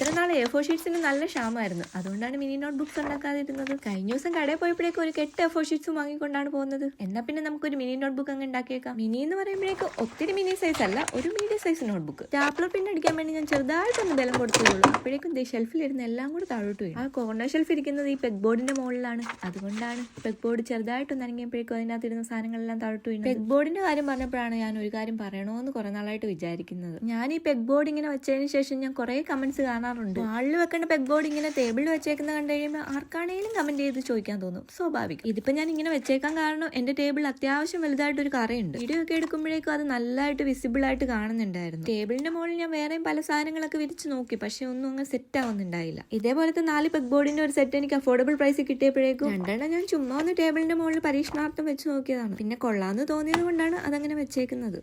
ഇത്ര നാൾ A4 ഷീറ്റ്സിന് നല്ല ക്ഷാമമായിരുന്നു. അതുകൊണ്ടാണ് മിനി നോട്ട് ബുക്സ് ഉണ്ടാക്കാതിരുന്നത്. കഴിഞ്ഞ ദിവസം കടയിൽ പോയപ്പോഴേക്കും ഒരു 8 A4 ഷീറ്റ്സ് വാങ്ങിക്കൊണ്ടാണ് പോകുന്നത്. എന്നാ പിന്നെ നമുക്കൊരു മിനി നോട്ട് ബുക്ക് അങ്ങ് ഉണ്ടാക്കിയേക്കാം. മിനി എന്ന് പറയുമ്പോഴേക്കും ഒത്തിരി മിനി സൈസ് അല്ല, ഒരു medium size notebook. Stapler pin അടിക്കാൻ വേണ്ടി ഞാൻ ചെറുതായിട്ടൊന്ന് ബലം കൊടുത്തതുള്ളൂ. അപ്പോഴേക്കും ഷെൽഫിലിരുന്ന് എല്ലാം കൂടെ താഴോട്ട് വീഴും. ആ കോർണർ ഷെൽഫ് ഇരിക്കുന്നത് ഈ പെഗ് ബോർഡിന്റെ മുകളിലാണ്. അതുകൊണ്ടാണ് പെഗ് ബോർഡ് ചെറുതായിട്ടൊന്ന് അനങ്ങിയപ്പോഴേക്കും അതിനകത്തിരുന്ന സാധനങ്ങളെല്ലാം താഴോട്ട് വീഴും. പെഗ് ബോർഡിന്റെ കാര്യം പറഞ്ഞപ്പോഴാണ് ഞാൻ ഒരു കാര്യം പറയണോന്ന് കുറെ നാളായിട്ട് വിചാരിക്കുന്നത്. ഞാൻ ഈ പെഗ് ബോർഡ് ഇങ്ങനെ വെച്ചതിന് ശേഷം ഞാൻ കുറെ കമന്റ്സ് കാണാറുണ്ട്. വാളിൽ വെക്കേണ്ട പെഗ് ബോർഡ് ഇങ്ങനെ ടേബിളിൽ വെച്ചേക്കുന്ന കണ്ടു കഴിയുമ്പോൾ ആർക്കാണെങ്കിലും കമന്റ് ചെയ്ത് ചോദിക്കാൻ തോന്നും. സ്വാഭാവികം. ഇതിപ്പോ ഞാൻ ഇങ്ങനെ വെച്ചേക്കാൻ കാരണം എന്റെ ടേബിൾ അത്യാവശ്യം വലുതായിട്ടൊരു കറയുണ്ട്. വീഡിയോ ഒക്കെ എടുക്കുമ്പോഴേക്കും അത് നല്ലതായിട്ട് വിസിബിൾ ആയിട്ട് കാണുന്നുണ്ടായിരുന്നു. ടേബിളിന്റെ മുകളിൽ ഞാൻ വേറെയും പല സാധനങ്ങളൊക്കെ വിരിച്ച് നോക്കി, പക്ഷെ ഒന്നും അങ്ങ് സെറ്റ് ആവുന്നുണ്ടായില്ല. ഇതേപോലത്തെ 4 പെഗ് ബോർഡിന്റെ ഒരു സെറ്റ് എനിക്ക് അഫോർഡബിൾ പ്രൈസ് കിട്ടിയപ്പോഴേക്കും 2 ഞാൻ ചുമ്മാ ഒന്ന് ടേബിളിന്റെ മുകളിൽ പരീക്ഷണാർത്ഥം വെച്ച് നോക്കിയതാണ്. പിന്നെ കൊള്ളാന്ന് തോന്നിയത് കൊണ്ടാണ് അതങ്ങനെ വെച്ചേക്കുന്നത്.